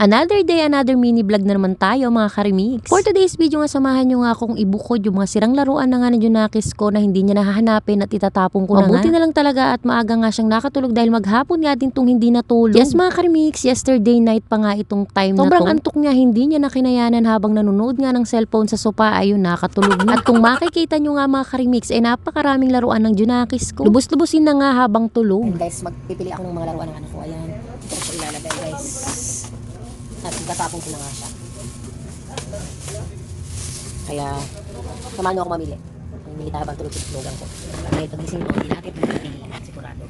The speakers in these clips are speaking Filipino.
Another day, another mini vlog na naman tayo mga karimix. For today's video nga, samahan nyo nga akong ibukod yung mga sirang laruan na nga ng Junakis ko na hindi niya nahahanapin at itatapon ko na nga. Mabuti na lang talaga at maaga nga siyang nakatulog dahil maghapon nga din tong hindi natulog. Yes mga karimix, yesterday night pa nga itong time na to. Sobrang antok niya, hindi niya nakinayanan habang nanonood nga ng cellphone sa sopa, ayun nakatulog na. At kung makikita nyo nga mga karimix, ay napakaraming laruan ng Junakis ko. Lubos-lubusin na nga habang tulog. And guys, magpipili ako ng mga laruan ng anak ko. Ayan, ito ko siya ilalagay guys. At itatapon ko na nga siya. Kaya, samahan nyo ako mamili. Mamili tayo habang tulog-tulogan ko. Kaya pagising mo, hindi natin pipili. Sigurado.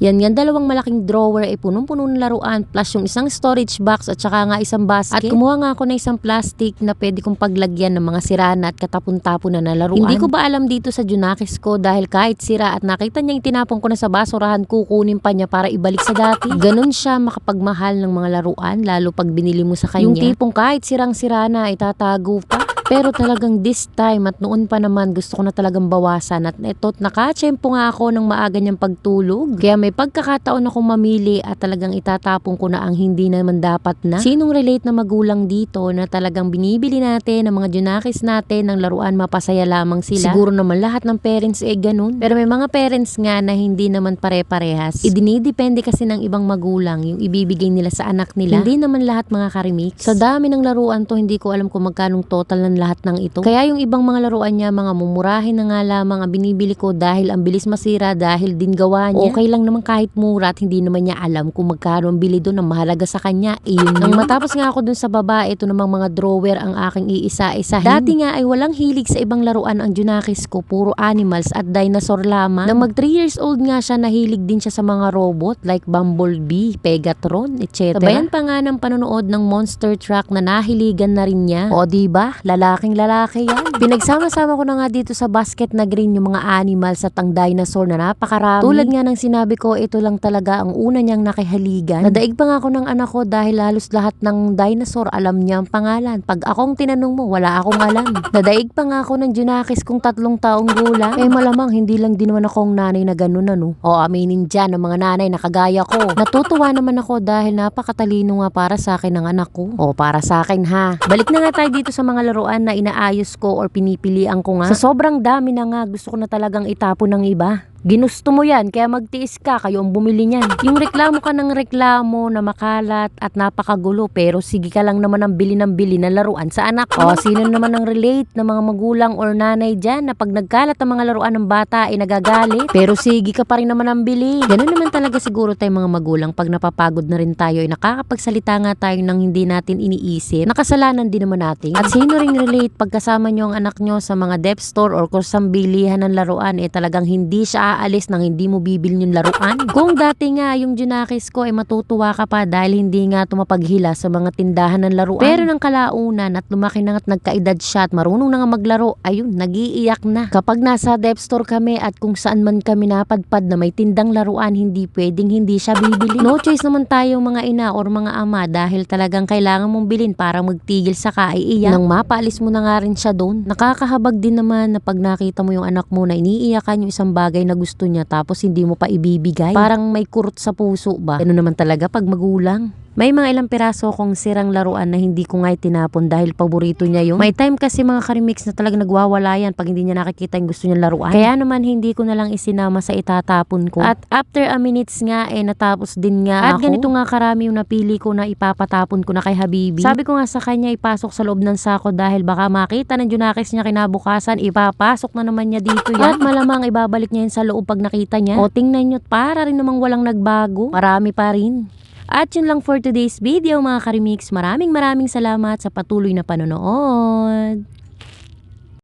Yan, dalawang malaking drawer ay punong-puno ng laruan plus yung isang storage box at saka nga isang basket. At kumuha nga ako ng isang plastic na pwede kong paglagyan ng mga sirana at katapon-tapon na laruan. Hindi ko ba alam dito sa Junakis ko dahil kahit sira at nakita niya itinapon ko na sa basurahan, kukunin pa niya para ibalik sa dati. Ganon siya makapagmahal ng mga laruan lalo pag binili mo sa kanya. Yung tipong kahit sirang-sira na itatago pa. Pero talagang this time at noon pa naman gusto ko na talagang bawasan at ito't nakatsyempo nga ako ng maaga niyang pagtulog. Kaya may pagkakataon akong mamili at talagang itatapon ko na ang hindi naman dapat na. Sinong relate na magulang dito na talagang binibili natin ng mga Junakis natin ng laruan mapasaya lamang sila? Siguro naman lahat ng parents ganun. Pero may mga parents nga na hindi naman pare-parehas. Idinidepende kasi ng ibang magulang yung ibibigay nila sa anak nila. Hindi naman lahat mga karimix. Sa dami ng laruan to, hindi ko alam kung magkanong total ng lahat ng ito. Kaya yung ibang mga laruan niya, mga mumurahin na nga lamang ang binibili ko dahil ang bilis masira dahil din gawa niya. Okay lang naman kahit mura at hindi naman niya alam kung magkano ang bili doon ang mahalaga sa kanya. Nang matapos nga ako doon sa baba, ito namang mga drawer ang aking iisa-isahin. Dati nga ay walang hilig sa ibang laruan ang Junakis ko, puro animals at dinosaur lamang. Nang mag 3 years old nga siya, nahilig din siya sa mga robot like Bumblebee, Pegatron, etc. Sabayan pa nga ng panonood ng Monster Truck na nahiligan na rin niya. O diba? Lalaking lalaki yan. Pinagsama-sama ko na nga dito sa basket na green yung mga animals at ang dinosaur na napakarami. Tulad nga ng sinabi ko, ito lang talaga ang una niyang nakihaligan. Nadaig pa nga ako ng anak ko dahil halos lahat ng dinosaur alam niya ang pangalan. Pag akong tinanong mo, wala akong alam. Nadaig pa nga ako ng Junakis kung 3 taong gulang. Malamang hindi lang din naman akong nanay na ganun ano. O aminin dyan ng mga nanay na kagaya ko. Natutuwa naman ako dahil napakatalino nga para sa akin ng anak ko. O para sa akin ha. Balik na nga tayo dito sa mga laruan na inaayos ko or pinipilian ko nga. Sa sobrang dami na nga, gusto ko na talagang itapon ng iba. Ginusto mo yan, kaya magtiis ka, kayo ang bumili niyan. Yung reklamo ka ng reklamo na makalat at napakagulo, pero sige ka lang naman ang bili ng laruan sa anak ko. O, sino naman ang relate na mga magulang or nanay dyan na pag nagkalat ang mga laruan ng bata ay nagagalit, pero sige ka pa rin naman ang bili. Ganun naman talaga siguro tayo mga magulang pag napapagod na rin tayo ay nakakapagsalita nga tayo ng hindi natin iniisip. Nakasalanan din naman natin. At sino ring relate pagkasama nyo ang anak nyo sa mga dep store or kusang bilihan ng laruan talagang hindi siya aalis nang hindi mo bibili yung laruan. Kung dati nga yung Junakis ko ay matutuwa ka pa dahil hindi nga tumapaghila sa mga tindahan ng laruan. Pero nang kalaunan at lumaki na at nagkaedad siya at marunong na nga maglaro, ayun, nagiiyak na. Kapag nasa dep store kami at kung saan man kami napadpad na may tindang laruan, hindi pwedeng hindi siya bibili. No choice naman tayo mga ina or mga ama dahil talagang kailangan mong bilhin para magtigil sa kaiiyak. Nang mapaalis mo na nga rin siya doon. Nakakahabag din naman na pag nakita mo yung anak mo na iniiyakan yung isang bagay na gusto niya tapos hindi mo pa ibibigay. Parang may kurot sa puso ba? Ano naman talaga pag magulang. May mga ilang piraso kong sirang laruan na hindi ko nga itinapon dahil paborito niya yun. May time kasi mga karimix na talaga nagwawala yan pag hindi niya nakikita yung gusto niyang laruan. Kaya naman hindi ko na lang isinama sa itatapon ko. At after a minutes nga natapos din nga ako. At ganito nga karami yung napili ko na ipapatapon ko na kay Habibi. Sabi ko nga sa kanya ipasok sa loob ng sako dahil baka makita ng Junakis niya kinabukasan, ipapasok na naman niya dito yan. At malamang ibabalik niya yun sa loob pag nakita niya. O tingnan nyo, para rin namang walang nagbago. Marami pa rin. At yun lang for today's video mga karimix. Maraming salamat sa patuloy na panonood.